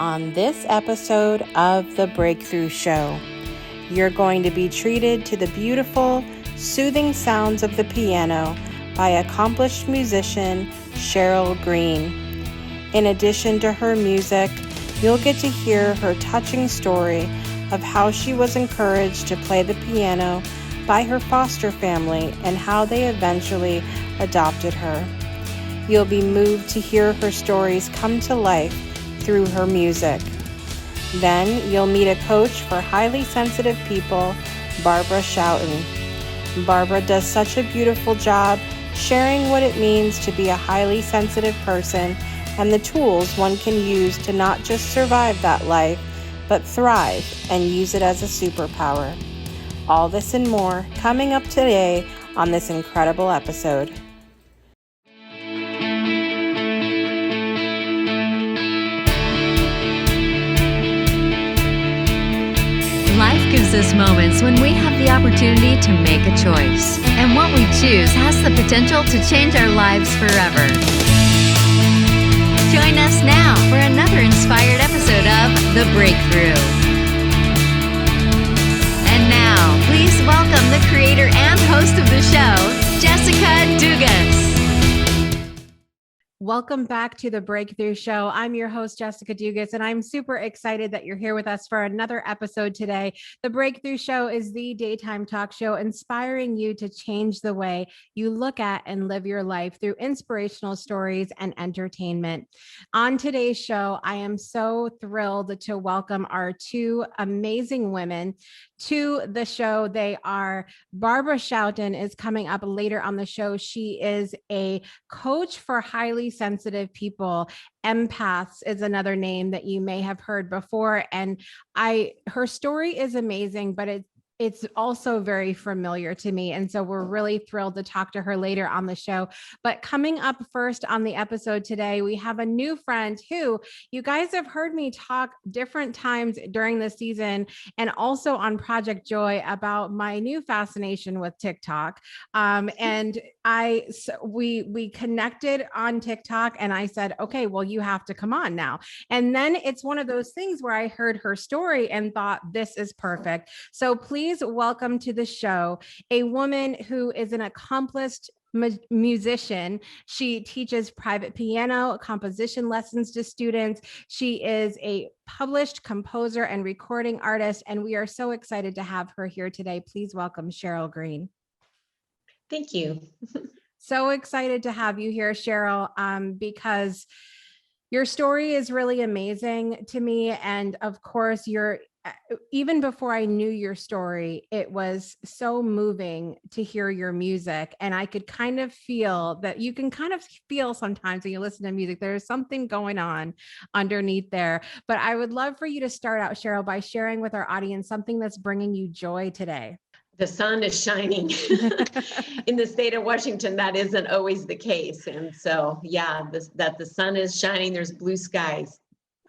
On this episode of The Breakthrough Show, you're going to be treated to the beautiful, soothing sounds of the piano by accomplished musician Cheryl Green. In addition to her music, you'll get to hear her touching story of how she was encouraged to play the piano by her foster family and how they eventually adopted her. You'll be moved to hear her stories come to life through her music. Then you'll meet a coach for highly sensitive people, Barbera Schouten. Barbara does such a beautiful job sharing what it means to be a highly sensitive person and the tools one can use to not just survive that life, but thrive and use it as a superpower. All this and more coming up today on this incredible episode. Life gives us moments when we have the opportunity to make a choice, and what we choose has the potential to change our lives forever. Join us now for another inspired episode of The Breakthrough. And now, please welcome the creator and host of the show, Jessica Dugas. Welcome back to The Breakthrough Show. I'm your host, Jessica Dugas, and I'm super excited that you're here with us for another episode today. The Breakthrough Show is the daytime talk show inspiring you to change the way you look at and live your life through inspirational stories and entertainment. On today's show, I am so thrilled to welcome our two amazing women to the show. They are Barbera Schouten is coming up later on the show. She is a coach for highly sensitive people. Empaths is another name that you may have heard before. And her story is amazing, but it's also very familiar to me. And so we're really thrilled to talk to her later on the show. But coming up first on the episode today, we have a new friend who you guys have heard me talk different times during the season and also on Project Joy about my new fascination with TikTok. And we connected on TikTok and I said, okay, well, you have to come on now. And then it's one of those things where I heard her story and thought, this is perfect. So please welcome to the show a woman who is an accomplished musician. She teaches private piano composition lessons to students. She is a published composer and recording artist, and we are so excited to have her here today. Please welcome Cheryl Green. Thank you. So excited to have you here, Cheryl, because your story is really amazing to me. And of course, even before I knew your story, it was so moving to hear your music. And I could kind of feel that you can kind of feel sometimes when you listen to music, there's something going on underneath there. But I would love for you to start out, Cheryl, by sharing with our audience something that's bringing you joy today. The sun is shining. In the state of Washington, that isn't always the case. And so, yeah, that the sun is shining, there's blue skies.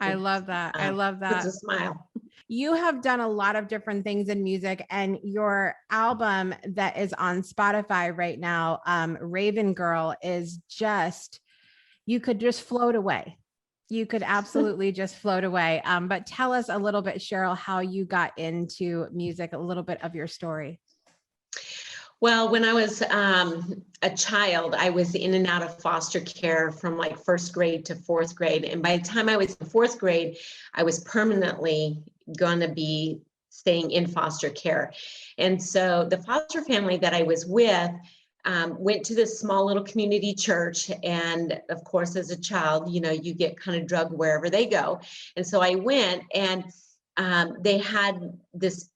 I love that. I love that. It's a smile. You have done a lot of different things in music, and your album that is on Spotify right now, Raven Girl, is just, you could just float away. You could absolutely just float away. But tell us a little bit, Cheryl, how you got into music, a little bit of your story. Well, when I was a child, I was in and out of foster care from like first grade to fourth grade. And by the time I was in fourth grade, I was permanently going to be staying in foster care. And so the foster family that I was with went to this small little community church. And of course, as a child, you get kind of drugged wherever they go. And so I went, and they had this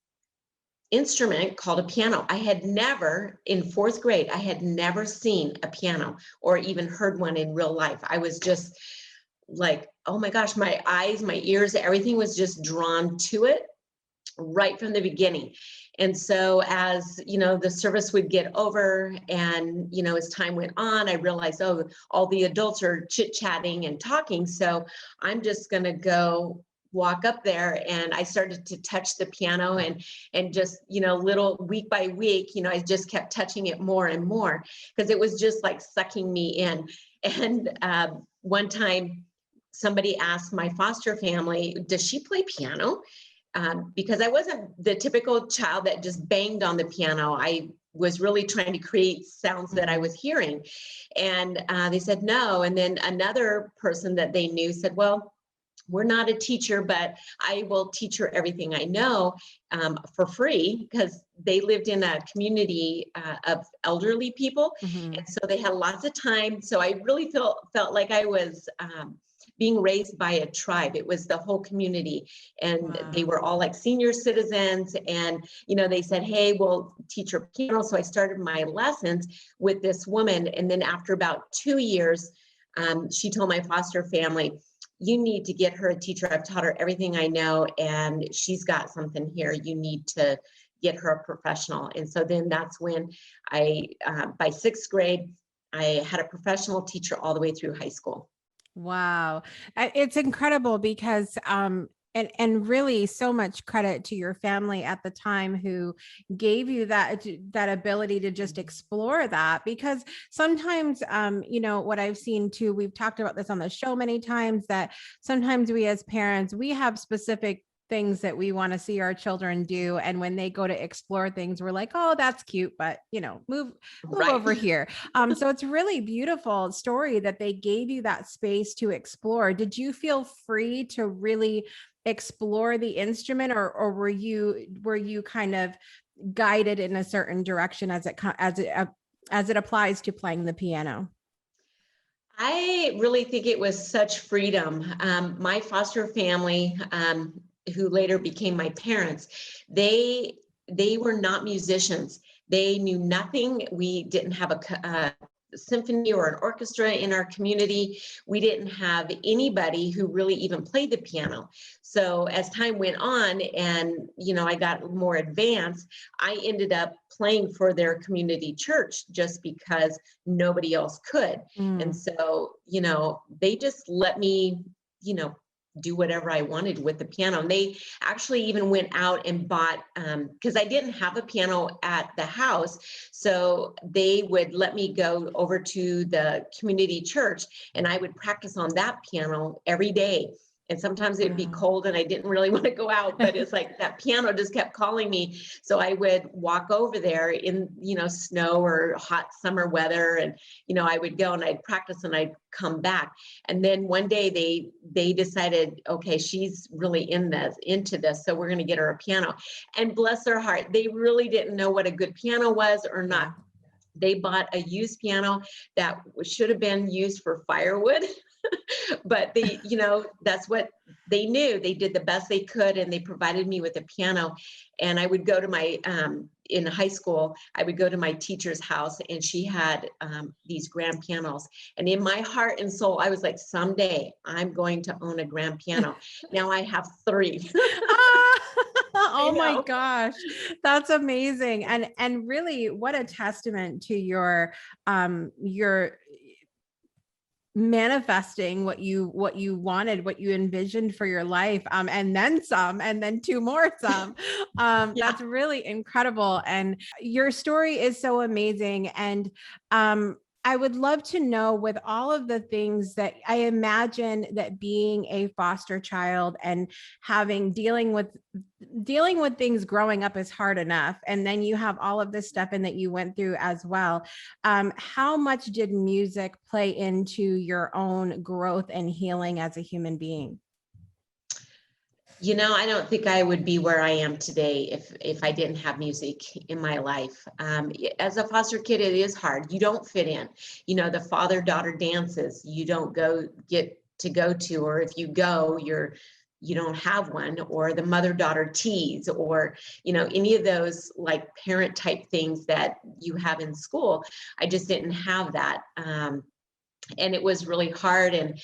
instrument called a piano. I had never, in fourth grade, I had never seen a piano or even heard one in real life. I was just like, oh my gosh, my eyes, my ears, everything was just drawn to it right from the beginning. And so as, the service would get over and, as time went on, I realized, oh, all the adults are chit-chatting and talking. So I'm just going to go walk up there. And I started to touch the piano and just, little week by week, I just kept touching it more and more because it was just like sucking me in. And one time somebody asked my foster family, does she play piano? Because I wasn't the typical child that just banged on the piano. I was really trying to create sounds that I was hearing. And they said no. And then another person that they knew said, well, we're not a teacher, but I will teach her everything I know for free, because they lived in a community of elderly people. Mhm. And so they had lots of time. So I really felt like I was being raised by a tribe. It was the whole community, and they Wow. were all like senior citizens. And, they said, hey, we'll teach her piano. So I started my lessons with this woman. And then after about 2 years, she told my foster family, you need to get her a teacher. I've taught her everything I know, and she's got something here. You need to get her a professional. And so then that's when by 6th grade, I had a professional teacher all the way through high school. Wow. It's incredible because and really so much credit to your family at the time who gave you that ability to just explore that, because sometimes what I've seen too, we've talked about this on the show many times, that sometimes we as parents, we have specific things that we want to see our children do, and when they go to explore things, we're like, oh, that's cute, but move Right. over here. So it's really beautiful story that they gave you that space to explore. Did you feel free to really explore the instrument, or were you kind of guided in a certain direction as it applies to playing the piano? I really think it was such freedom. My foster family, who later became my parents, they were not musicians. They knew nothing. We didn't have a symphony or an orchestra in our community. We didn't have anybody who really even played the piano. So as time went on and, I got more advanced, I ended up playing for their community church just because nobody else could. And so, they just let me, do whatever I wanted with the piano. And they actually even went out and bought, because I didn't have a piano at the house. So they would let me go over to the community church and I would practice on that piano every day. And sometimes it'd be cold and I didn't really want to go out, but it's like that piano just kept calling me. So I would walk over there in, snow or hot summer weather. And, I would go and I'd practice and I'd come back. And then one day they decided, okay, she's really into this. So we're going to get her a piano. And bless their heart, they really didn't know what a good piano was or not. They bought a used piano that should have been used for firewood. But they, that's what they knew. They did the best they could, and they provided me with a piano. And I would go to my, in high school, I would go to my teacher's house, and she had these grand pianos. And in my heart and soul, I was like, someday I'm going to own a grand piano. Now I have 3. Oh my gosh, that's amazing. And really, what a testament to your manifesting what you wanted, what you envisioned for your life, and then some, and then 2 more some. That's really incredible. And your story is so amazing. And I would love to know, with all of the things that I imagine that being a foster child and dealing with things growing up is hard enough. And then you have all of this stuff and that you went through as well. How much did music play into your own growth and healing as a human being? I don't think I would be where I am today if I didn't have music in my life. As a foster kid, it is hard. You don't fit in. The father-daughter dances, you don't get to go to, or if you go, you don't have one, or the mother-daughter teas, or, any of those like parent type things that you have in school. I just didn't have that. And it was really hard. And,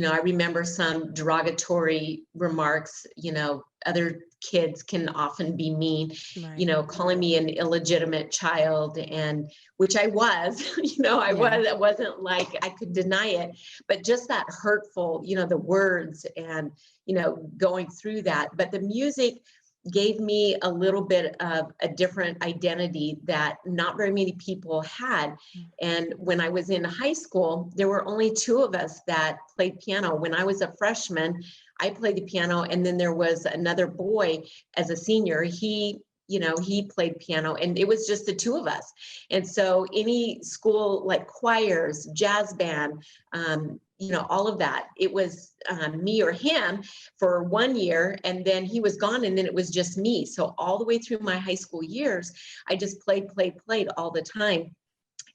I remember some derogatory remarks, other kids can often be mean, Right. calling me an illegitimate child, and which I was, I wasn't like I could deny it, but just that hurtful, the words and, going through that. But the music gave me a little bit of a different identity that not very many people had. And when I was in high school, there were only two of us that played piano. When I was a freshman, I played the piano, and then there was another boy as a senior. He played piano, and it was just the two of us. And so any school like choirs, jazz band, all of that, it was me or him for 1 year, and then he was gone, and then it was just me. So all the way through my high school years, I just played all the time.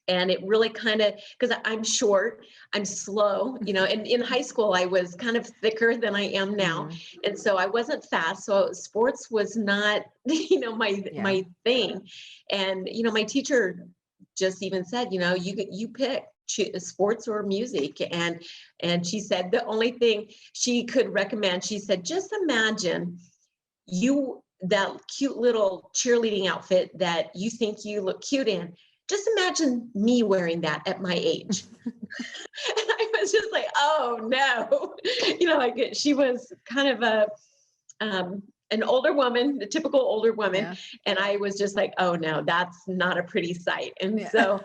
And it really kind of, because I'm short, I'm slow, and in high school, I was kind of thicker than I am now. And so I wasn't fast. So sports was not, my thing. And, my teacher just even said, you pick sports or music. And she said the only thing she could recommend, she said, just imagine that cute little cheerleading outfit that you think you look cute in. Just imagine me wearing that at my age. And I was just like, oh no, she was kind of an older woman, the typical older woman. Yeah. And I was just like, oh no, that's not a pretty sight. And so,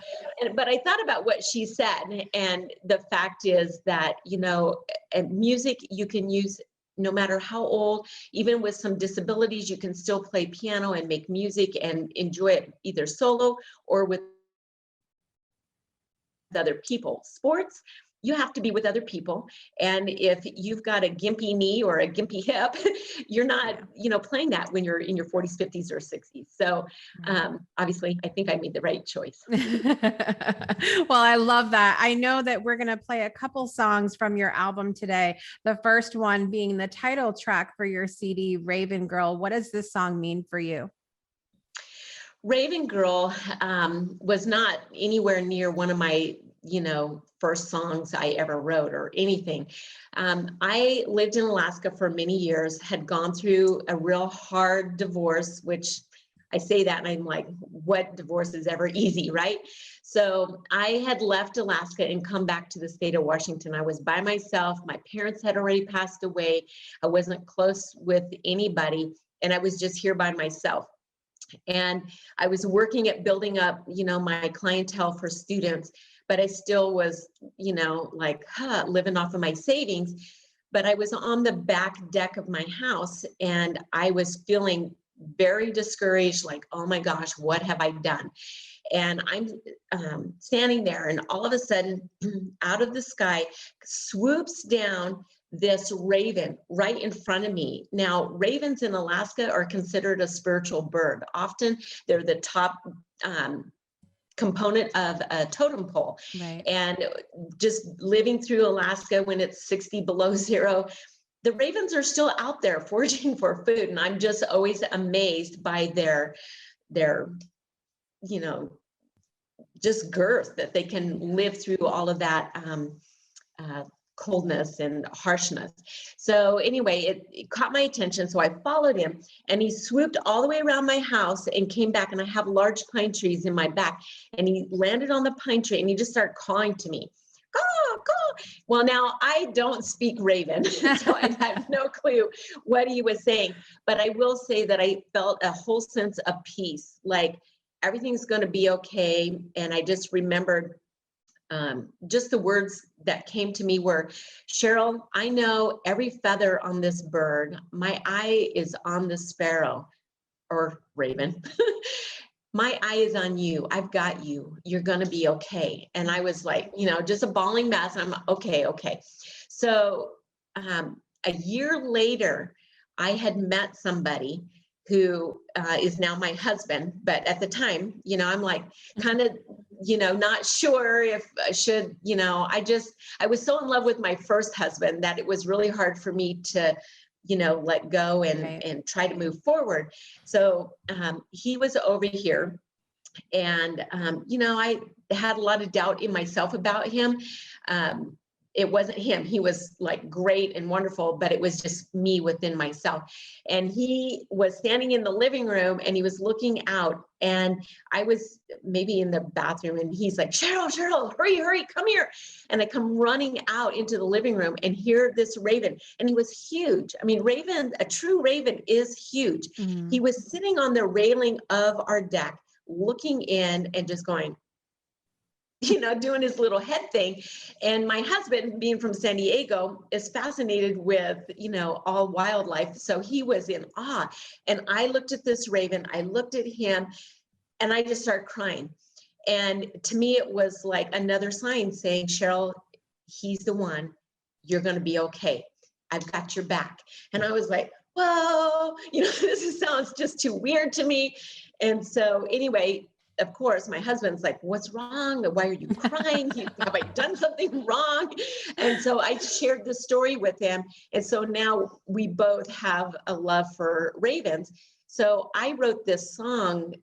but I thought about what she said. And the fact is that, music you can use no matter how old, even with some disabilities, you can still play piano and make music and enjoy it either solo or with other people. Sports, you have to be with other people. And if you've got a gimpy knee or a gimpy hip, you're not, playing that when you're in your 40s, 50s, or 60s. So obviously, I think I made the right choice. Well, I love that. I know that we're going to play a couple songs from your album today. The first one being the title track for your CD, Raven Girl. What does this song mean for you? Raven Girl was not anywhere near one of my, first songs I ever wrote or anything. I lived in Alaska for many years, had gone through a real hard divorce, which I say that and I'm like, what divorce is ever easy, right? So I had left Alaska and come back to the state of Washington. I was by myself. My parents had already passed away. I wasn't close with anybody, and I was just here by myself. And I was working at building up, my clientele for students, but I still was, living off of my savings. But I was on the back deck of my house and I was feeling very discouraged, like, oh my gosh, what have I done? And I'm standing there, and all of a sudden, out of the sky swoops down this raven right in front of me. Now, ravens in Alaska are considered a spiritual bird. Often they're the top component of a totem pole. Right. And just living through Alaska when it's 60 below zero, the ravens are still out there foraging for food. And I'm just always amazed by their just girth that they can live through all of that coldness and harshness. So anyway, it caught my attention. So I followed him, and he swooped all the way around my house and came back, and I have large pine trees in my back, and he landed on the pine tree and he just started calling to me. Go. Well, now I don't speak Raven, so I have no clue what he was saying, but I will say that I felt a whole sense of peace, like everything's going to be okay. And I just remembered just the words that came to me were, Cheryl, I know every feather on this bird. My eye is on the sparrow or raven. My eye is on you. I've got you. You're going to be okay. And I was like, just a bawling mess. I'm okay. So a year later, I had met somebody who is now my husband. But at the time, I'm like kind of, not sure if I should, I was so in love with my first husband that it was really hard for me to, let go and try to move forward. So he was over here, and, I had a lot of doubt in myself about him. it wasn't him. He was like great and wonderful, but it was just me within myself. And he was standing in the living room and he was looking out, and I was maybe in the bathroom, and he's like, Cheryl, hurry, come here. And I come running out into the living room and hear this raven. And he was huge. I mean, a true raven is huge. Mm-hmm. He was sitting on the railing of our deck, looking in and just going, doing his little head thing. And my husband, being from San Diego, is fascinated with, all wildlife. So he was in awe. And I looked at this raven, I looked at him, and I just started crying. And to me, it was like another sign saying, Cheryl, he's the one. You're going to be okay. I've got your back. And I was like, whoa, this sounds just too weird to me. And so anyway, of course, my husband's like, what's wrong? Why are you crying? Have I done something wrong? And so I shared the story with him. And so now we both have a love for ravens. So I wrote this song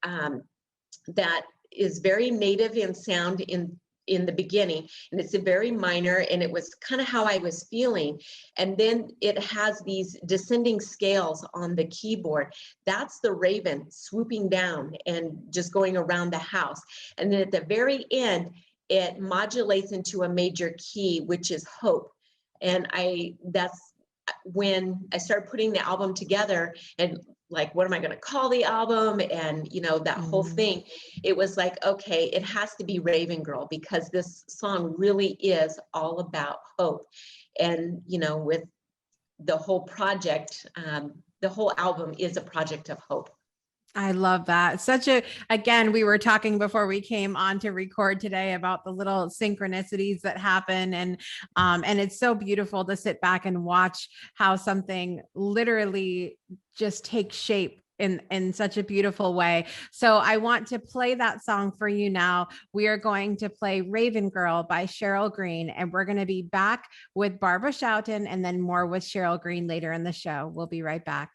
that is very native in sound in the beginning, and it's a very minor, and it was kind of how I was feeling. And then it has these descending scales on the keyboard. That's the raven swooping down and just going around the house. And then at the very end, it modulates into a major key, which is hope. And that's when I started putting the album together, and like, what am I going to call the album? And, that whole thing, it was like, okay, it has to be Raven Girl, because this song really is all about hope. And, with the whole project, the whole album is a project of hope. I love that. Again, we were talking before we came on to record today about the little synchronicities that happen. And it's so beautiful to sit back and watch how something literally just takes shape in such a beautiful way. So I want to play that song for you now. We are going to play Raven Girl by Cheryl Green, and we're going to be back with Barbara Schouten and then more with Cheryl Green later in the show. We'll be right back.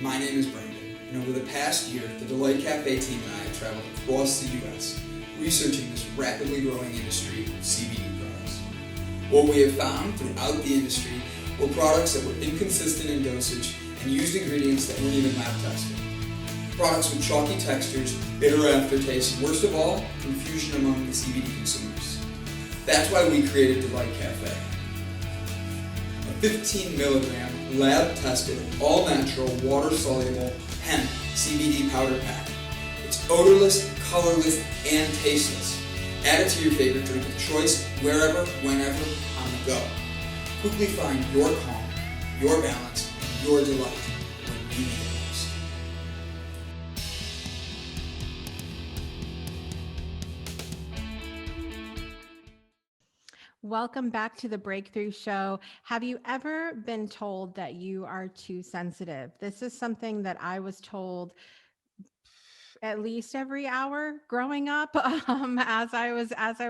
My name is Brandon, and over the past year, the Delight Cafe team and I have traveled across the U.S. researching this rapidly growing industry of CBD products. What we have found throughout the industry were products that were inconsistent in dosage and used ingredients that weren't even lab tested. Products with chalky textures, bitter aftertaste, and worst of all, confusion among the CBD consumers. That's why we created Delight Cafe. A 15 milligram lab-tested, all-natural, water-soluble hemp CBD powder pack. It's odorless, colorless, and tasteless. Add it to your favorite drink of choice, wherever, whenever, on the go. Quickly find your calm, your balance, and your delight when you need it most. Welcome back to the Breakthrough Show. Have you ever been told that you are too sensitive? This is something that I was told at least every hour growing up, as I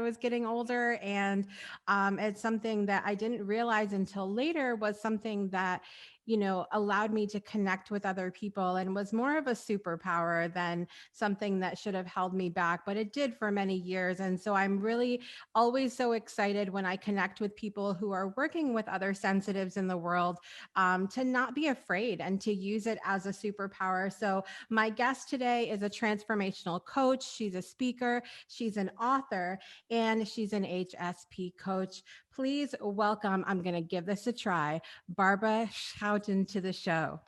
was getting older, and it's something that I didn't realize until later was something that allowed me to connect with other people and was more of a superpower than something that should have held me back, but it did for many years. And so I'm really always so excited when I connect with people who are working with other sensitives in the world, to not be afraid and to use it as a superpower. So my guest today is a transformational coach. She's a speaker, she's an author, and she's an HSP coach. Please welcome, I'm going to give this a try, Barbera Schouten to the show.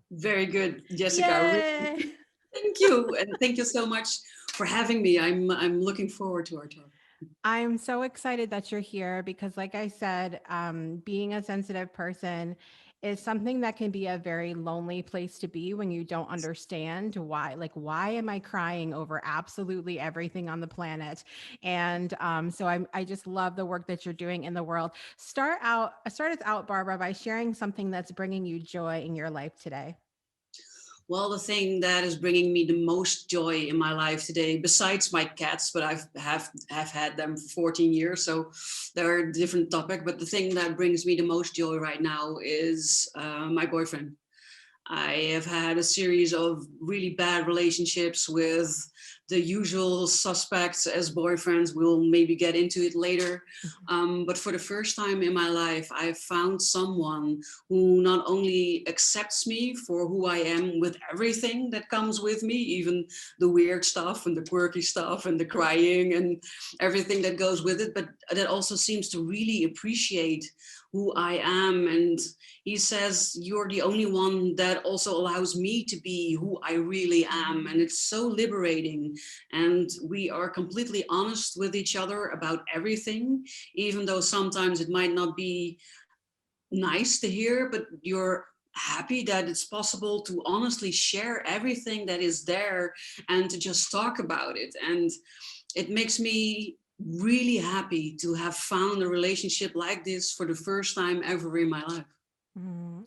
Very good, Jessica. Yay! Thank you. And thank you so much for having me. I'm looking forward to our talk. I'm so excited that you're here because, like I said, being a sensitive person is something that can be a very lonely place to be when you don't understand why. Like, why am I crying over absolutely everything on the planet? And so I just love the work that you're doing in the world. Start us out, Barbara, by sharing something that's bringing you joy in your life today. Well, the thing that is bringing me the most joy in my life today, besides my cats, but I have had them for 14 years, so they're a different topic. But the thing that brings me the most joy right now is my boyfriend. I have had a series of really bad relationships with the usual suspects as boyfriends. We'll maybe get into it later. But for the first time in my life, I've found someone who not only accepts me for who I am with everything that comes with me, even the weird stuff and the quirky stuff and the crying and everything that goes with it, but that also seems to really appreciate who I am. And he says, you're the only one that also allows me to be who I really am. And it's so liberating. And we are completely honest with each other about everything, even though sometimes it might not be nice to hear, but you're happy that it's possible to honestly share everything that is there and to just talk about it. And it makes me really happy to have found a relationship like this for the first time ever in my life.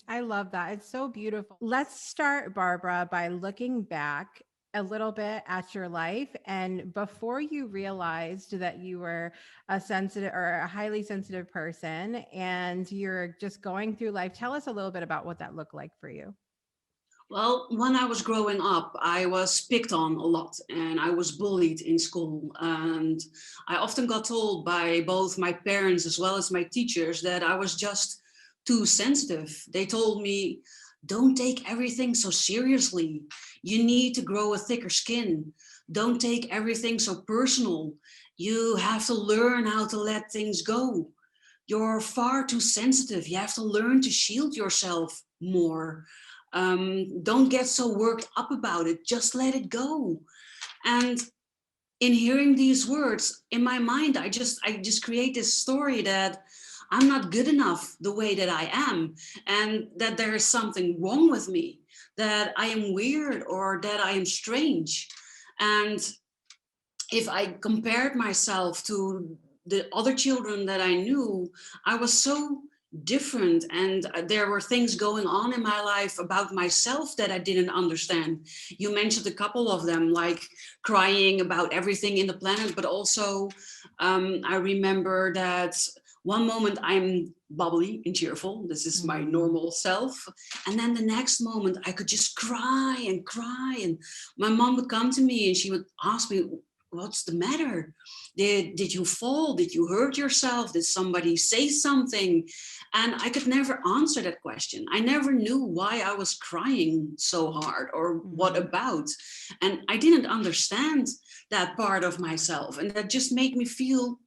I love that. It's so beautiful. Let's start, Barbara, by looking back a little bit at your life and before you realized that you were a sensitive or a highly sensitive person and you're just going through life. Tell us a little bit about what that looked like for you. Well, when I was growing up, I was picked on a lot and I was bullied in school. And I often got told by both my parents as well as my teachers that I was just too sensitive. They told me, don't take everything so seriously. You need to grow a thicker skin. Don't take everything so personal. You have to learn how to let things go. You're far too sensitive. You have to learn to shield yourself more. Don't get so worked up about it. Just let it go. And in hearing these words in my mind, I just create this story that I'm not good enough the way that I am, and that there is something wrong with me, that I am weird or that I am strange. And if I compared myself to the other children that I knew, I was so different, and there were things going on in my life about myself that I didn't understand. You mentioned a couple of them, like crying about everything in the planet, but also I remember that One moment I'm bubbly and cheerful. This is my normal self. And then the next moment I could just cry and cry. And my mom would come to me and she would ask me, what's the matter? Did you fall? Did you hurt yourself? Did somebody say something? And I could never answer that question. I never knew why I was crying so hard or what about. And I didn't understand that part of myself. And that just made me feel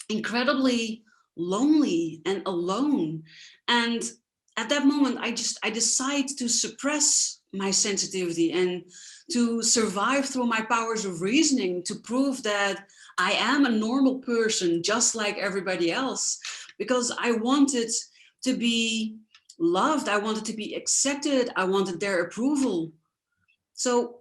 incredibly lonely and alone. And at that moment, I decide to suppress my sensitivity and to survive through my powers of reasoning, to prove that I am a normal person just like everybody else, because I wanted to be loved, I wanted to be accepted, I wanted their approval. So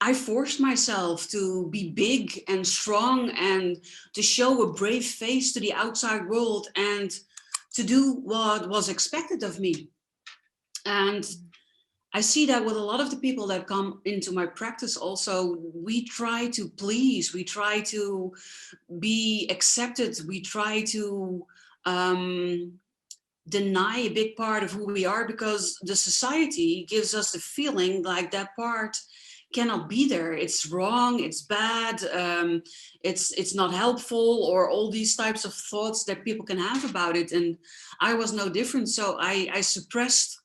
I forced myself to be big and strong and to show a brave face to the outside world and to do what was expected of me. And I see that with a lot of the people that come into my practice also, we try to please, we try to be accepted, we try to deny a big part of who we are because the society gives us the feeling like that part cannot be there. It's wrong, it's bad, it's not helpful, or all these types of thoughts that people can have about it. And I was no different. So I suppressed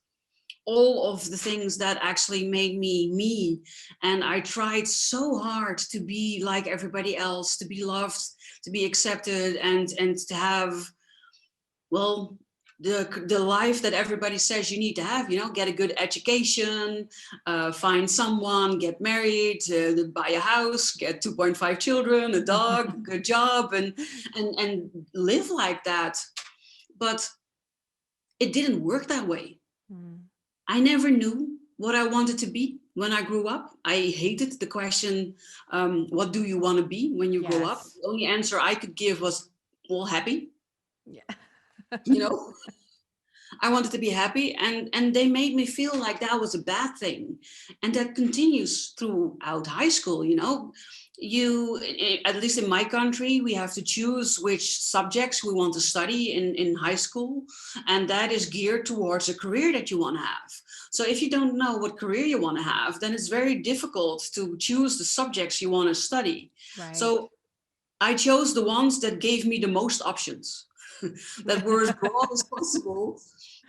all of the things that actually made me me. And I tried so hard to be like everybody else, to be loved, to be accepted, and to have, well, the life that everybody says you need to have, get a good education, find someone, get married, buy a house, get 2.5 children, a dog, good job, and live like that. But it didn't work that way. I never knew what I wanted to be when I grew up. I hated the question, what do you want to be when you grow up? The only answer I could give was, well, happy. Yeah. I wanted to be happy, and they made me feel like that was a bad thing. And that continues throughout high school. You, at least in my country, we have to choose which subjects we want to study in high school, and that is geared towards a career that you want to have. So if you don't know what career you want to have, then it's very difficult to choose the subjects you want to study. Right. So I chose the ones that gave me the most options. That were as broad as possible,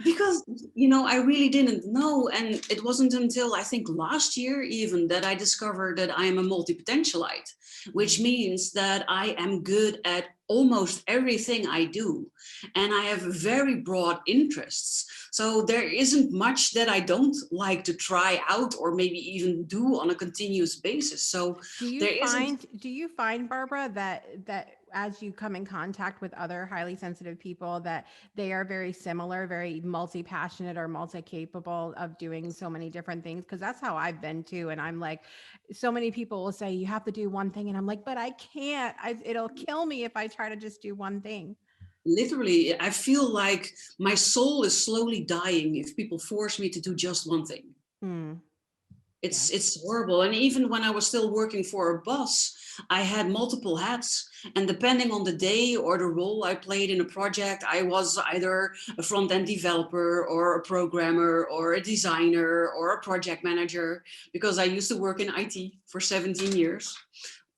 because I really didn't know. And it wasn't until I think last year even that I discovered that I am a multi-potentialite, which means that I am good at almost everything I do, and I have very broad interests. So there isn't much that I don't like to try out or maybe even do on a continuous basis. So do you find, Barbara, that as you come in contact with other highly sensitive people, that they are very similar, very multi-passionate or multi-capable of doing so many different things? Because that's how I've been too. And I'm like, so many people will say you have to do one thing, and I'm like, but I can't. It'll kill me if I try to just do one thing. Literally, I feel like my soul is slowly dying if people force me to do just one thing. It's horrible. And even when I was still working for a boss, I had multiple hats, and depending on the day or the role I played in a project, I was either a front-end developer or a programmer or a designer or a project manager, because I used to work in IT for 17 years,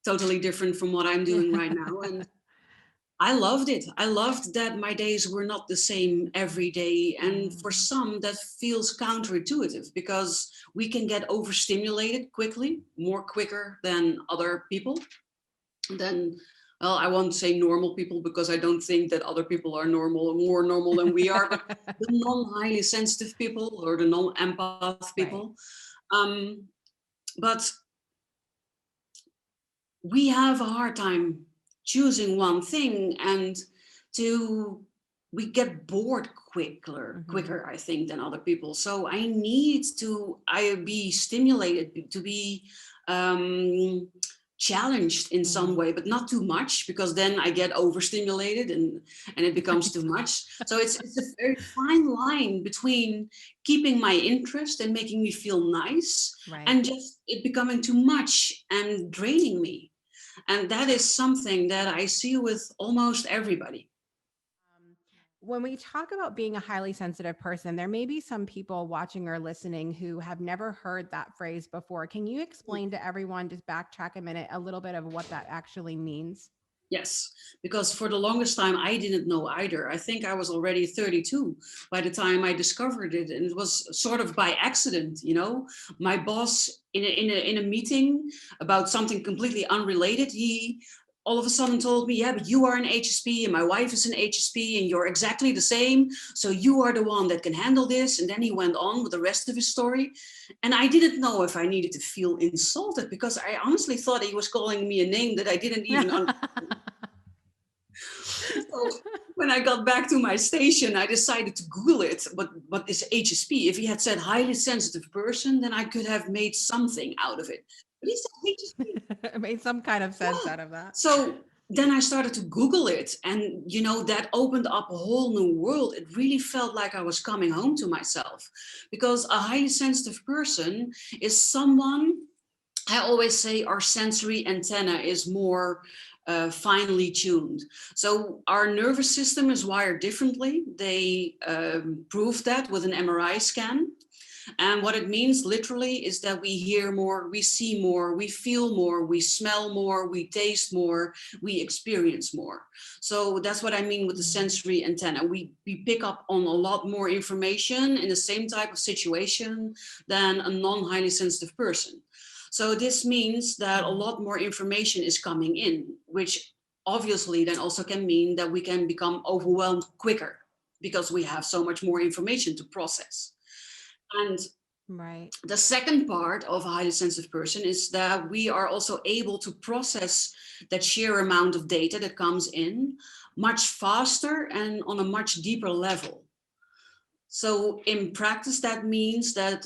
totally different from what I'm doing right now. And I loved it. I loved that my days were not the same every day. And for some, that feels counterintuitive, because we can get overstimulated quickly, more quicker than other people. Then, well, I won't say normal people, because I don't think that other people are normal, more normal than we are, but the non-highly sensitive people or the non-empath people. Right. But we have a hard time choosing one thing, and we get bored quicker, I think, than other people. So I need to be stimulated, to be challenged in some way, but not too much, because then I get overstimulated and it becomes too much. So it's a very fine line between keeping my interest and making me feel nice, right, and just it becoming too much and draining me. And that is something that I see with almost everybody. when we talk about being a highly sensitive person, there may be some people watching or listening who have never heard that phrase before. Can you explain to everyone, just backtrack a minute, a little bit of what that actually means? Yes, because for the longest time I didn't know either. I think I was already 32 by the time I discovered it, and it was sort of by accident. My boss in a meeting about something completely unrelated, he all of a sudden told me, "Yeah, but you are an HSP, and my wife is an HSP, and you're exactly the same. So you are the one that can handle this." And then he went on with the rest of his story, and I didn't know if I needed to feel insulted because I honestly thought he was calling me a name that I didn't even understand. So when I got back to my station, I decided to Google it. What is HSP? If he had said highly sensitive person, then I could have made something out of it. But he said HSP. It made some kind of sense Yeah. out of that. So then I started to Google it, and that opened up a whole new world. It really felt like I was coming home to myself, because a highly sensitive person is someone, I always say our sensory antenna is more finely tuned. So our nervous system is wired differently. They proved that with an MRI scan. And what it means literally is that we hear more, we see more, we feel more, we smell more, we taste more, we experience more. So that's what I mean with the sensory antenna. We pick up on a lot more information in the same type of situation than a non-highly sensitive person. So this means that a lot more information is coming in, which obviously then also can mean that we can become overwhelmed quicker because we have so much more information to process. And Right. the second part of a highly sensitive person is that we are also able to process that sheer amount of data that comes in much faster and on a much deeper level. So in practice, that means that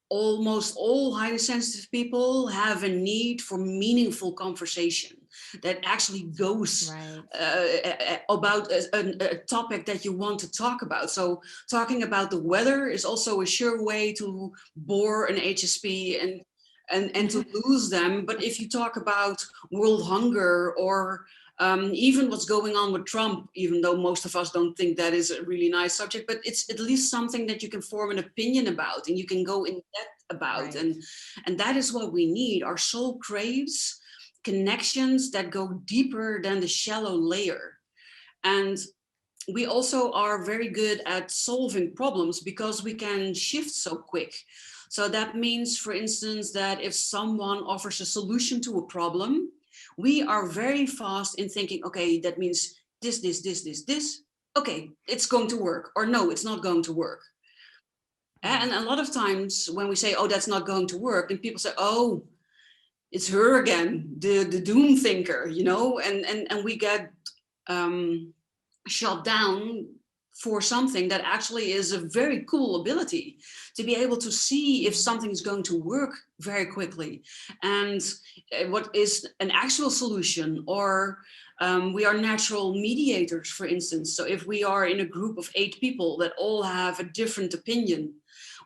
almost all highly sensitive people have a need for meaningful conversation that actually goes Right. about a topic that you want to talk about. So talking about the weather is also a sure way to bore an HSP and to lose them. But if you talk about world hunger or even what's going on with Trump, even though most of us don't think that is a really nice subject, but it's at least something that you can form an opinion about and you can go in depth about. Right. And that is what we need. Our soul craves connections that go deeper than the shallow layer. And we also are very good at solving problems because we can shift so quick. So that means, for instance, that if someone offers a solution to a problem, we are very fast in thinking, okay, that means this. Okay, it's going to work. Or no, it's not going to work. And a lot of times when we say, oh, that's not going to work, then people say, oh, it's her again, the doom thinker, and we get shot down for something that actually is a very cool ability to be able to see if something is going to work very quickly and what is an actual solution. Or we are natural mediators, for instance. So if we are in a group of 8 people that all have a different opinion,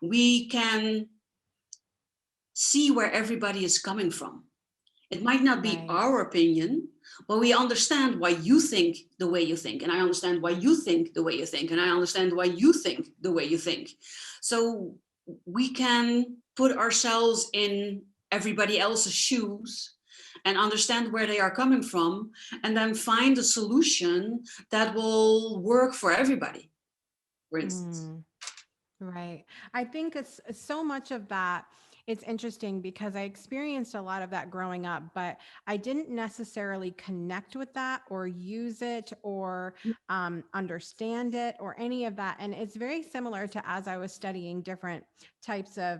we can see where everybody is coming from. It might not be Right. our opinion, but we understand why you think the way you think, and I understand why you think the way you think, and I understand why you think the way you think. So we can put ourselves in everybody else's shoes and understand where they are coming from, and then find a solution that will work for everybody, for instance. Right. I think it's so much of that. It's interesting because I experienced a lot of that growing up, but I didn't necessarily connect with that or use it or understand it or any of that. And it's very similar to as I was studying different types of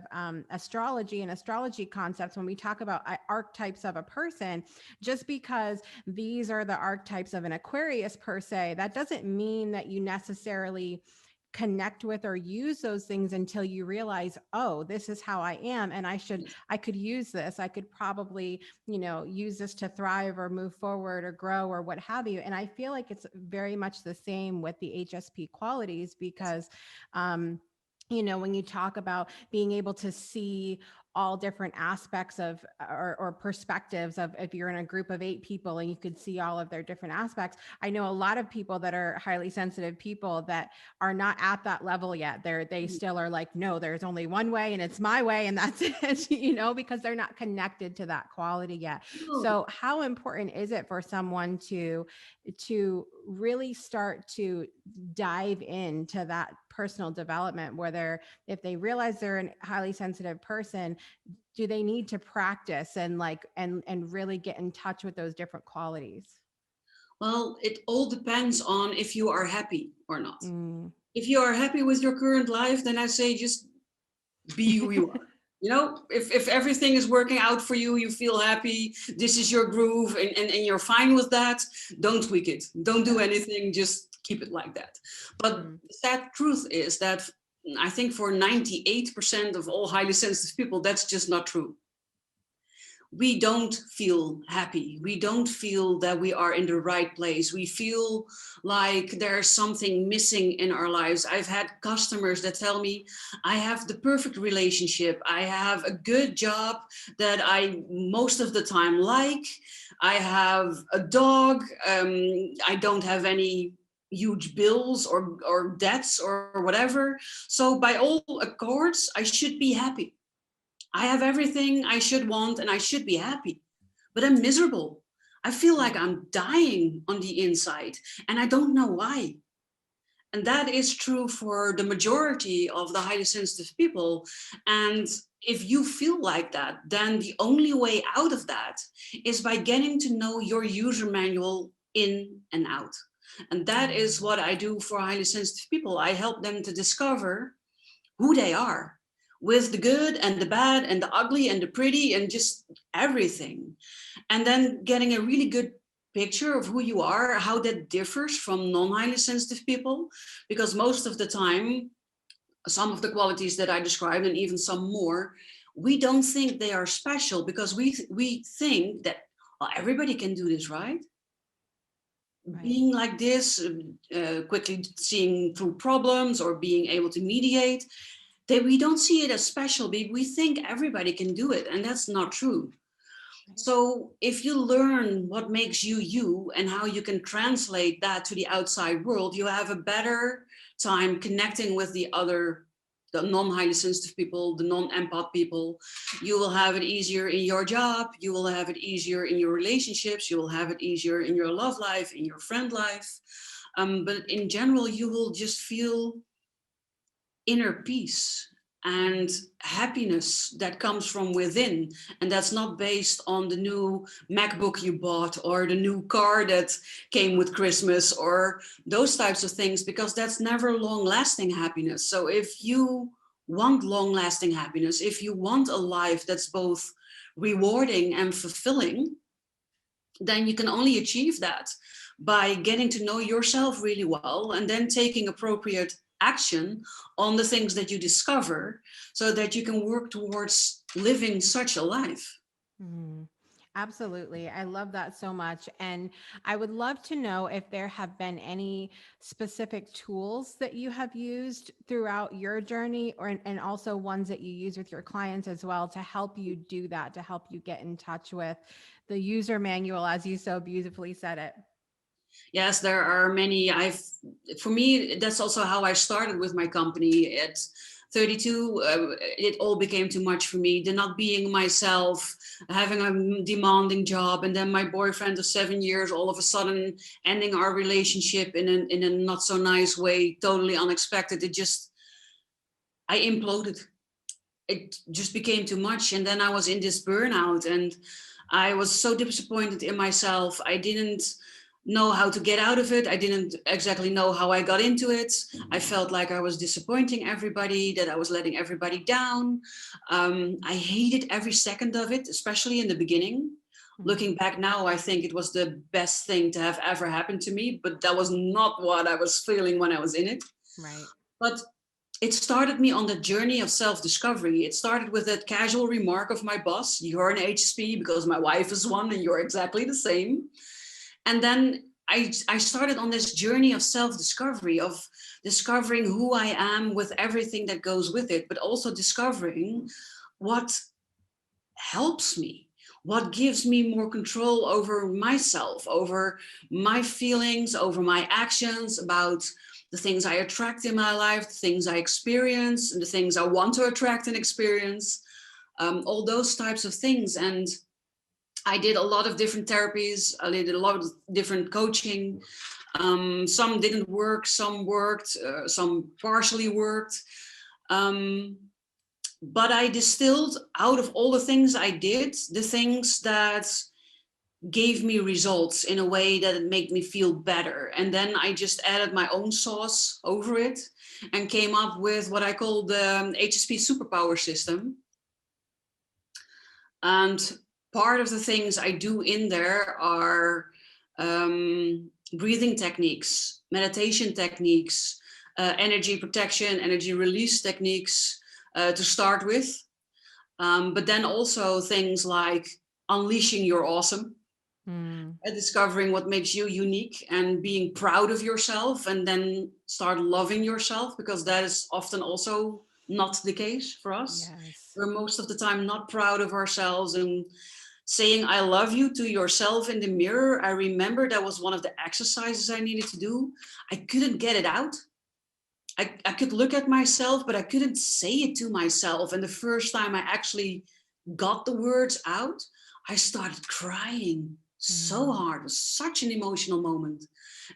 astrology and astrology concepts when we talk about archetypes of a person. Just because these are the archetypes of an Aquarius per se, that doesn't mean that you necessarily connect with or use those things until you realize, oh, this is how I am. And I could use this. I could probably, use this to thrive or move forward or grow or what have you. And I feel like it's very much the same with the HSP qualities because, when you talk about being able to see all different aspects of or perspectives of, if you're in a group of 8 people and you could see all of their different aspects. I know a lot of people that are highly sensitive people that are not at that level yet. They still are like, no, there's only one way and it's my way and that's it, you know, because they're not connected to that quality yet. So how important is it for someone to really start to dive into that personal development, whether if they realize they're a highly sensitive person, do they need to practice and really get in touch with those different qualities? Well, it all depends on if you are happy or not. Mm. If you are happy with your current life, then I say just be who you are. You know, if everything is working out for you, you feel happy, this is your groove, and you're fine with that, don't tweak it. Don't do anything, just keep it like that. But the sad truth is that I think for 98% of all highly sensitive people, that's just not true. We don't feel happy. We don't feel that we are in the right place. We feel like there's something missing in our lives. I've had customers that tell me, I have the perfect relationship. I have a good job that I most of the time like. I have a dog. I don't have any huge bills or debts or whatever. So by all accords, I should be happy. I have everything I should want and I should be happy, but I'm miserable. I feel like I'm dying on the inside and I don't know why. And that is true for the majority of the highly sensitive people. And if you feel like that, then the only way out of that is by getting to know your user manual in and out. And that is what I do for highly sensitive people. I help them to discover who they are, with the good and the bad and the ugly and the pretty and just everything. And then getting a really good picture of who you are, how that differs from non-highly sensitive people. Because most of the time, some of the qualities that I described and even some more, we don't think they are special because we think that, well, everybody can do this, right? Being like this, quickly seeing through problems or being able to mediate, we don't see it as special. We think everybody can do it, and that's not true. So if you learn what makes you you and how you can translate that to the outside world, you have a better time connecting with the non-highly sensitive people, the non-empath people. You will have it easier in your job. You will have it easier in your relationships. You will have it easier in your love life, in your friend life. But in general, you will just feel inner peace and happiness that comes from within. And that's not based on the new MacBook you bought or the new car that came with Christmas or those types of things, because that's never long-lasting happiness. So if you want long-lasting happiness, if you want a life that's both rewarding and fulfilling, then you can only achieve that by getting to know yourself really well and then taking appropriate action on the things that you discover so that you can work towards living such a life. Absolutely. I love that so much. And I would love to know if there have been any specific tools that you have used throughout your journey, and also ones that you use with your clients as well to help you do that, to help you get in touch with the user manual, as you so beautifully said it. Yes, there are many. For me, that's also how I started with my company. At 32, it all became too much for me. The not being myself, having a demanding job, and then my boyfriend of 7 years, all of a sudden ending our relationship in a not so nice way, totally unexpected. I imploded. It just became too much. And then I was in this burnout and I was so disappointed in myself. I didn't know how to get out of it. I didn't exactly know how I got into it. I felt like I was disappointing everybody, that I was letting everybody down. I hated every second of it, especially in the beginning. Looking back now, I think it was the best thing to have ever happened to me, but that was not what I was feeling when I was in it. Right. But it started me on the journey of self-discovery. It started with that casual remark of my boss, you're an HSP because my wife is one and you're exactly the same. And then I started on this journey of self-discovery, of discovering who I am with everything that goes with it, but also discovering what helps me, what gives me more control over myself, over my feelings, over my actions, about the things I attract in my life, the things I experience, and the things I want to attract and experience, all those types of things. And I did a lot of different therapies. I did a lot of different coaching. Some didn't work, some worked, some partially worked. But I distilled out of all the things I did, the things that gave me results in a way that it made me feel better. And then I just added my own sauce over it and came up with what I call the HSP superpower system. And part of the things I do in there are breathing techniques, meditation techniques, energy protection, energy release techniques to start with. But then also things like unleashing your awesome, discovering what makes you unique and being proud of yourself, and then start loving yourself, because that is often also not the case for us. Yes. We're most of the time not proud of ourselves, and saying I love you to yourself in the mirror. I remember that was one of the exercises I needed to do. I couldn't get it out. I could look at myself, but I couldn't say it to myself. And the first time I actually got the words out, I started crying so hard. It was such an emotional moment.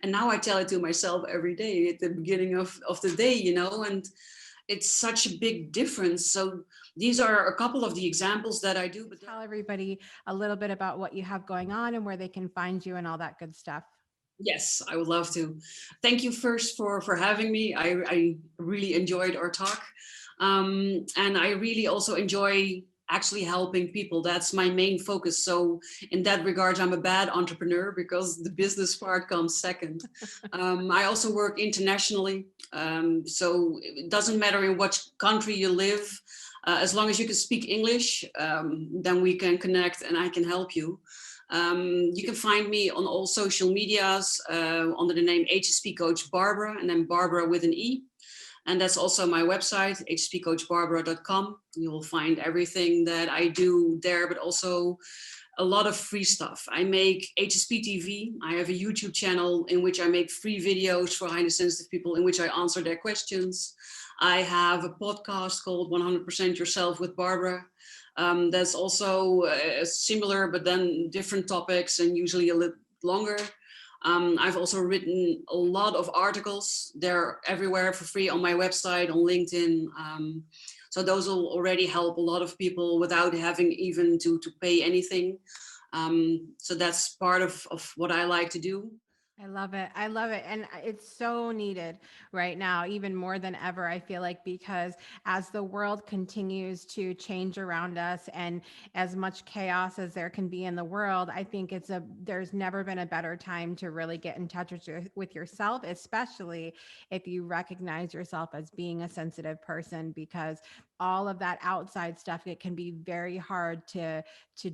And now I tell it to myself every day at the beginning of the day, you know, and it's such a big difference. So these are a couple of the examples that I do. But tell everybody a little bit about what you have going on and where they can find you and all that good stuff. Yes, I would love to. Thank you first for having me. I really enjoyed our talk. And I really also enjoy actually helping people. That's my main focus. So in that regard, I'm a bad entrepreneur because the business part comes second. I also work internationally. So it doesn't matter in what country you live. As long as you can speak English, then we can connect and I can help you. You can find me on all social medias under the name HSP Coach Barbara, and then Barbara with an E. And that's also my website, hspcoachbarbara.com. You will find everything that I do there, but also a lot of free stuff. I make HSP TV. I have a YouTube channel in which I make free videos for highly sensitive people in which I answer their questions. I have a podcast called 100% Yourself with Barbara. That's also similar, but then different topics and usually a little longer. I've also written a lot of articles. They're everywhere for free on my website, on LinkedIn. So those will already help a lot of people without having even to pay anything. So that's part of what I like to do. I love it. I love it. And it's so needed right now, even more than ever, I feel like, because as the world continues to change around us and as much chaos as there can be in the world, I think there's never been a better time to really get in touch with yourself, especially if you recognize yourself as being a sensitive person, because all of that outside stuff, it can be very hard to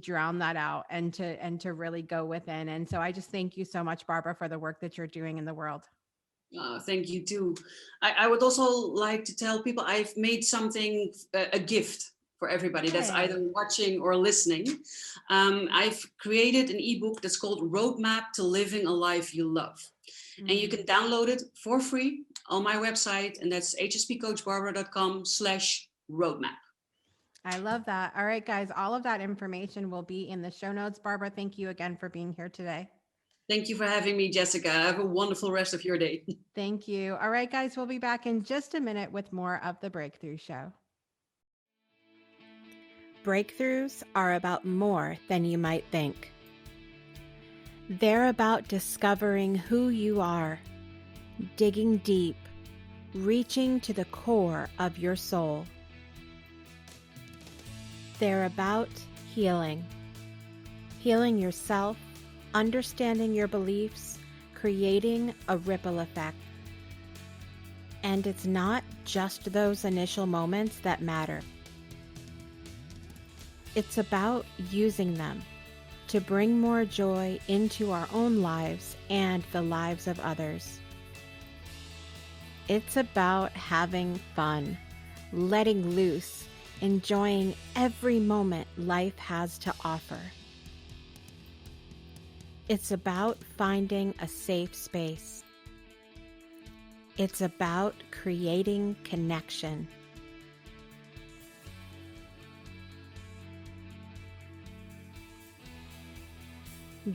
drown that out and to really go within. And so I just thank you so much, Barbara, for the work that you're doing in the world. Thank you too. I would also like to tell people I've made something, a gift for everybody that's either watching or listening. I've created an ebook that's called Roadmap to Living a Life You Love. And you can download it for free on my website, and that's hspcoachbarbara.com/roadmap. I love that. All right, guys, all of that information will be in the show notes. Barbara, thank you again for being here today. Thank you for having me, Jessica. Have a wonderful rest of your day. Thank you. All right, guys, we'll be back in just a minute with more of The Breakthrough Show. Breakthroughs are about more than you might think. They're about discovering who you are, digging deep, reaching to the core of your soul. They're about healing yourself, understanding your beliefs, creating a ripple effect. And it's not just those initial moments that matter. It's about using them to bring more joy into our own lives and the lives of others. It's about having fun, letting loose, enjoying every moment life has to offer. It's about finding a safe space. It's about creating connection.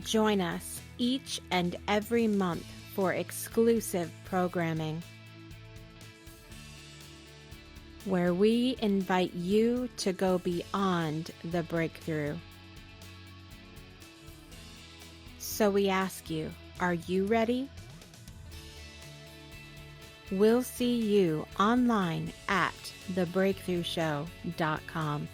Join us each and every month for exclusive programming, where we invite you to go beyond the breakthrough. So we ask you, are you ready? We'll see you online at thebreakthroughshow.com.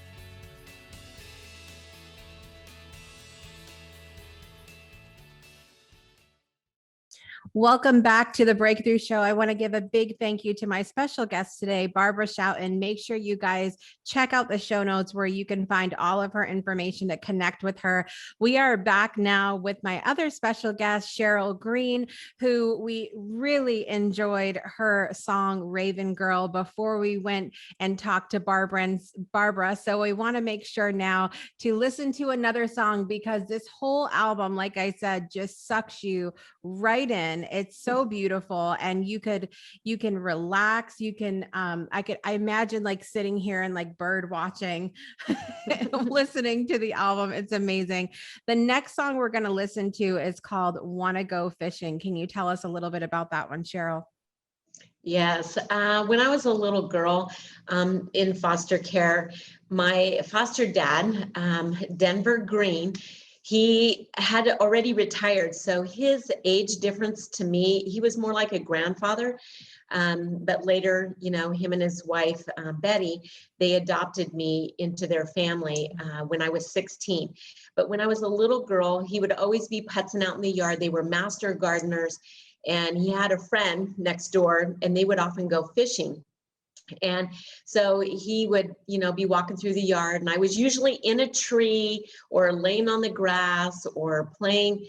Welcome back to the Breakthrough Show. I want to give a big thank you to my special guest today, Barbera Schouten. Make sure you guys check out the show notes where you can find all of her information to connect with her. We are back now with my other special guest, Cheryl Green, who we really enjoyed her song Raven Girl before we went and talked to Barbera. So we want to make sure now to listen to another song, because this whole album, like I said, just sucks you right in. It's so beautiful, and you can relax. You can I imagine like sitting here and like bird watching listening to the album. It's amazing. The next song we're going to listen to is called Wanna Go Fishing. Can you tell us a little bit about that one, Cheryl? Yes. When I was a little girl in foster care, my foster dad, Denver Green, he had already retired. So his age difference to me, he was more like a grandfather. But later, him and his wife, Betty, they adopted me into their family when I was 16. But when I was a little girl, he would always be putzing out in the yard. They were master gardeners. And he had a friend next door, and they would often go fishing. And so he would, be walking through the yard, and I was usually in a tree or laying on the grass or playing,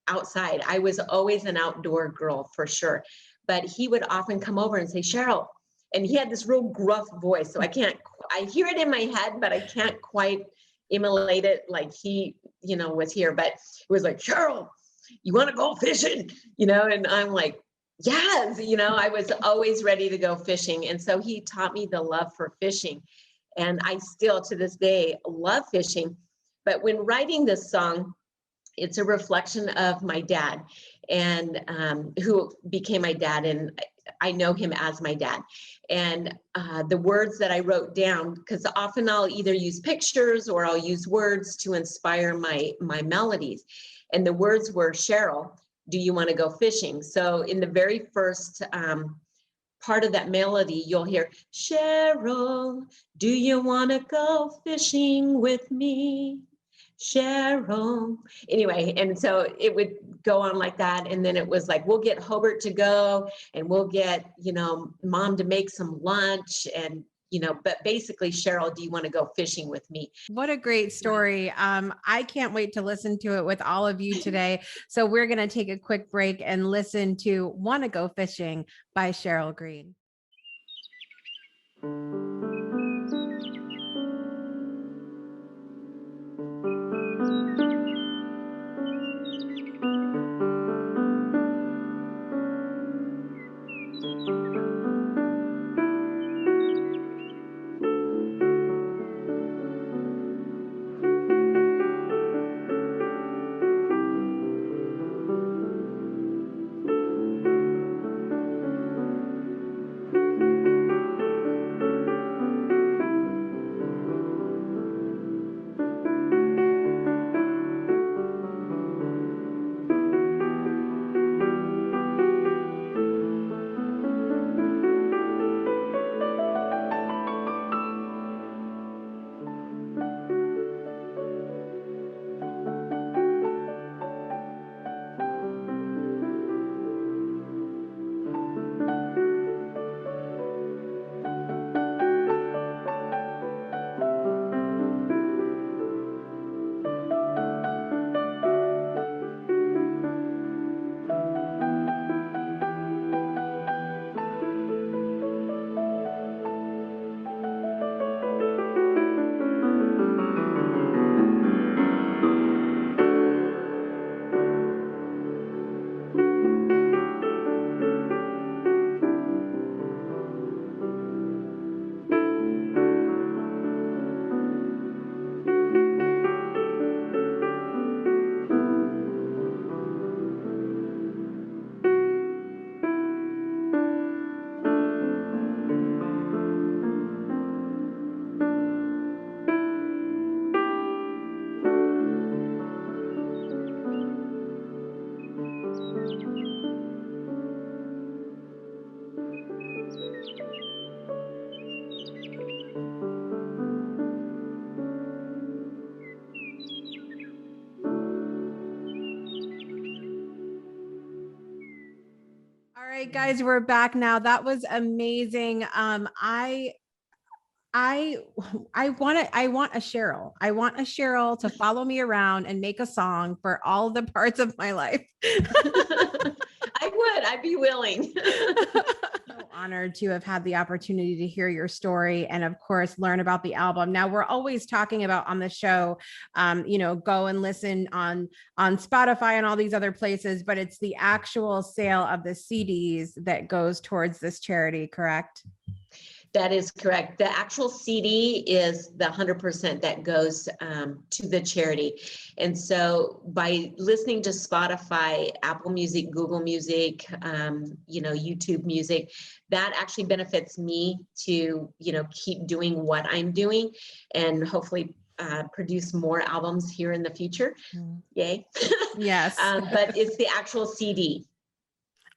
outside. I was always an outdoor girl for sure. But he would often come over and say, Cheryl, and he had this real gruff voice. So I hear it in my head, but I can't quite emulate it like he, was here. But it was like, Cheryl, you want to go fishing? And I'm like, yes, I was always ready to go fishing. And so he taught me the love for fishing. And I still to this day love fishing. But when writing this song, it's a reflection of my dad, and who became my dad. And I know him as my dad. And the words that I wrote down, because often I'll either use pictures or I'll use words to inspire my melodies. And the words were, Cheryl, do you want to go fishing? So in the very first part of that melody, you'll hear, Cheryl, do you want to go fishing with me? Cheryl. Anyway, and so it would go on like that. And then it was like, we'll get Hobart to go, and we'll get, mom to make some lunch, and but basically, Cheryl, do you want to go fishing with me? What a great story. I can't wait to listen to it with all of you today. So we're going to take a quick break and listen to Wanna Go Fishing by Cheryl Green. right, guys, we're back now. That was amazing. I want a Cheryl. I want a Cheryl to follow me around and make a song for all the parts of my life. I'd be willing. So honored to have had the opportunity to hear your story and of course learn about the album. Now we're always talking about on the show, go and listen on Spotify and all these other places, but it's the actual sale of the CDs that goes towards this charity, correct? That is correct. The actual CD is the 100% that goes to the charity. And so by listening to Spotify, Apple Music, Google Music, YouTube Music, that actually benefits me to, keep doing what I'm doing and hopefully produce more albums here in the future. Yay. Yes. But it's the actual CD.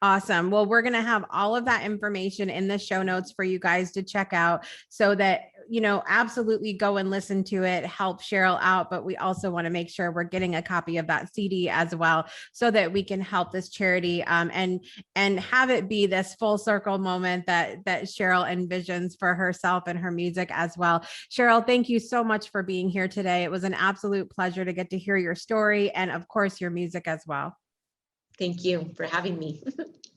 Awesome. Well, we're going to have all of that information in the show notes for you guys to check out so that, absolutely go and listen to it, help Cheryl out. But we also want to make sure we're getting a copy of that CD as well, so that we can help this charity and have it be this full circle moment that Cheryl envisions for herself and her music as well. Cheryl, thank you so much for being here today. It was an absolute pleasure to get to hear your story and of course your music as well. Thank you for having me.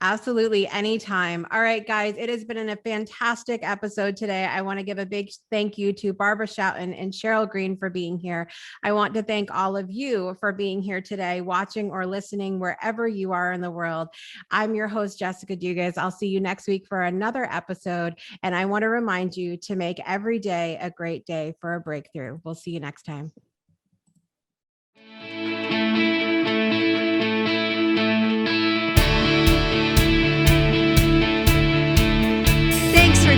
Absolutely. Anytime. All right, guys, it has been a fantastic episode today. I want to give a big thank you to Barbera Schouten and Cheryl Green for being here. I want to thank all of you for being here today, watching or listening wherever you are in the world. I'm your host, Jessica Dugas. I'll see you next week for another episode. And I want to remind you to make every day a great day for a breakthrough. We'll see you next time.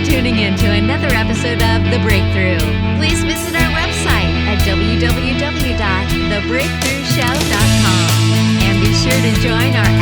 Tuning in to another episode of The Breakthrough. Please visit our website at www.thebreakthroughshow.com and be sure to join our